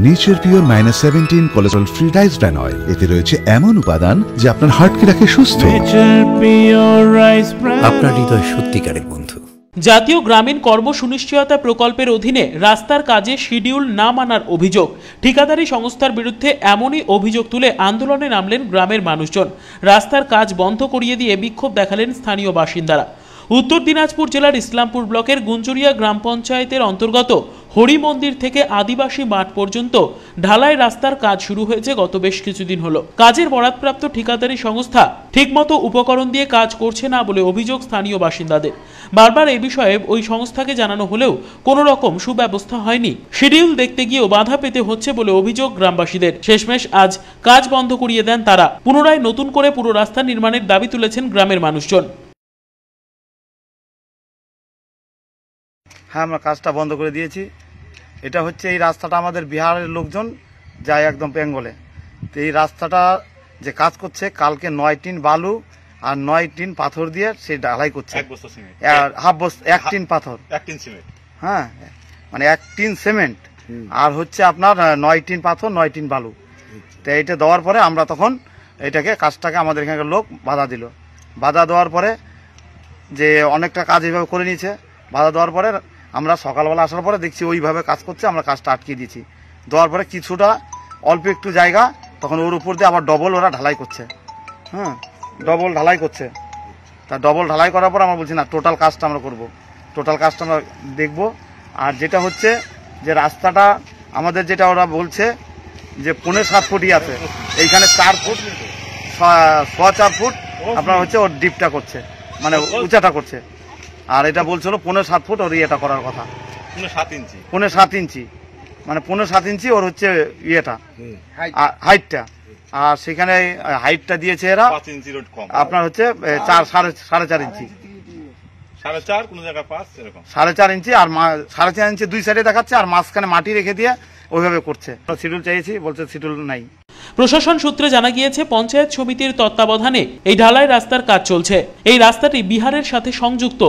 Nature pure -17 cholesterol free rice bran oil, এতে রয়েছে এমন উপাদান যা আপনার হার্টকে রাখে সুস্থ। আপনার হৃদয় সত্যিকারের বন্ধু। জাতীয় গ্রামীণ কর্ম সুনিশ্চয়তা প্রকল্পের অধীনে রাস্তার কাজে শিডিউল না মানার অভিযোগ, ঠিকাদারি সংস্থার বিরুদ্ধে এমনই অভিযোগ তুলে আন্দোলনে নামলেন গ্রামের মানুষজন। রাস্তার কাজ বন্ধ করিয়ে দিয়ে বিক্ষোভ দেখালেন স্থানীয় বাসিন্দারা। উত্তর দিনাজপুর জেলার ইসলামপুর ব্লকের গুঞ্জুরিয়া গ্রাম পঞ্চায়েতের অন্তর্গত হরি মন্দির থেকে আদিবাসী মাঠ পর্যন্ত ঢালাই রাস্তার কাজ শুরু হয়েছে গত বেশ কিছুদিন হলো। কাজের বরাদপ্রাপ্ত ঠিকাদারি সংস্থা ঠিকমতো উপকরণ দিয়ে কাজ করছে না বলে অভিযোগ স্থানীয় বাসিন্দাদের। বারবার এই বিষয়ে ওই সংস্থাকে জানানো হলেও কোনো রকম সুব্যবস্থা হয়নি। শিডিউল দেখতে গিয়েও বাধা পেতে হচ্ছে বলে অভিযোগ গ্রামবাসীদের। শেষমেশ আজ কাজ বন্ধ করিয়ে দেন তারা। পুনরায় নতুন করে পুরো রাস্তা নির্মাণের দাবি তুলেছেন গ্রামের মানুষজন। হ্যাঁ, আমরা কাজটা বন্ধ করে দিয়েছি। এটা হচ্ছে এই রাস্তাটা আমাদের বিহারের লোকজন যায় একদম বেঙ্গলে। তো এই রাস্তাটা যে কাজ করছে, কালকে 9 টিন বালু আর 9 টিন পাথর দিয়ে সে ঢালাই করছে। এক টিন পাথর, হ্যাঁ, মানে 1 টিন সিমেন্ট আর হচ্ছে আপনার 9 টিন পাথর, 9 টিন বালু। তো এইটা দেওয়ার পরে আমরা তখন কাজটাকে আমাদের এখানকার লোক বাধা দিল। বাধা দেওয়ার পরে যে অনেকটা কাজ এইভাবে করে নিয়েছে। বাধা দেওয়ার পরে আমরা সকালবেলা আসার পরে দেখছি ওইভাবে কাজ করছে, আমরা কাজটা আটকিয়ে দিয়েছি। দেওয়ার পরে কিছুটা অল্প একটু জায়গা তখন ওর উপর দিয়ে আবার ডবল ওরা ঢালাই করছে। হ্যাঁ, ডবল ঢালাই করছে। তা ডবল ঢালাই করার পর আমরা বলছি না, টোটাল কাজটা আমরা করব, টোটাল কাজটা আমরা দেখব। আর যেটা হচ্ছে যে রাস্তাটা আমাদের যেটা ওরা বলছে যে 5.5-7 ফুটই আছে, এইখানে 4 ফুট 4 ফুট আপনার হচ্ছে ওর ডিপটা করছে, মানে উঁচাটা করছে। আর এটা বলছিল 5.5-7 ফুট ওর ইয়েটা করার কথা, 5.5 ইঞ্চি, মানে 5.5-7 ইঞ্চি ওর হচ্ছে ইয়েটা হাইটটা। আর সেখানে হাইটটা দিয়েছে এরা আপনার হচ্ছে 4.5 ইঞ্চি, 4.5 ইঞ্চি। আর 4.5 ইঞ্চি দুই সাইডে দেখাচ্ছে, আর মাঝখানে মাটি রেখে দিয়ে ওইভাবে করছে। শিডিউল চাইছি, বলছে শিডিউল নাই। প্রশাসন সূত্রে জানা গিয়েছে, পঞ্চায়েত সমিতির তত্ত্বাবধানে এই ঢালাই রাস্তার কাজ চলছে। এই রাস্তাটি বিহারের সাথে সংযুক্ত,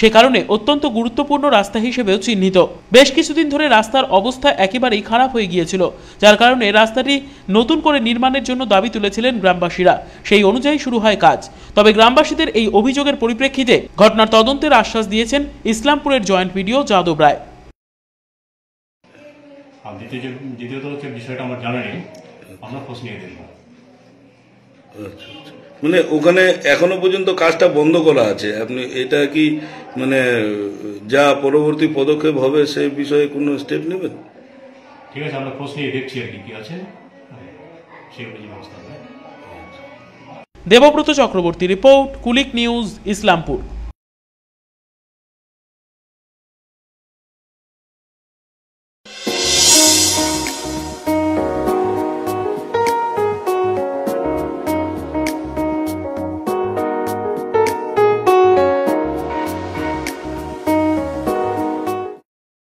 সে কারণে অত্যন্ত গুরুত্বপূর্ণ রাস্তা হিসেবেও চিহ্নিত। বেশ কিছুদিন ধরে রাস্তার অবস্থা একেবারেই খারাপ হয়ে গিয়েছিল, যার কারণে রাস্তাটি নতুন করে নির্মাণের জন্য দাবি তুলেছিলেন গ্রামবাসীরা। সেই অনুযায়ী শুরু হয় কাজ। তবে গ্রামবাসীদের এই অভিযোগের পরিপ্রেক্ষিতে ঘটনার তদন্তের আশ্বাস দিয়েছেন ইসলামপুরের জয়েন্ট ভিডিও যাদব রায়। দ্বিতীয়ত হচ্ছে বিষয়টা আমার জানা নেই, আমরা খোঁজ নিয়ে দেখব। মানে ওখানে এখনো পর্যন্ত কাজটা বন্ধ করা আছে, আপনি এটা কি মানে যা পরবর্তী পদক্ষেপ হবে সেই বিষয়ে কোনো স্টেপ নেবেন? ঠিক আছে, আমরা খোঁজ নিয়ে দেখছি আর কি আছে সেই অনুযায়ী ব্যবস্থা হবে। Debabrata Chakraborty report, Kulik news, Islampur.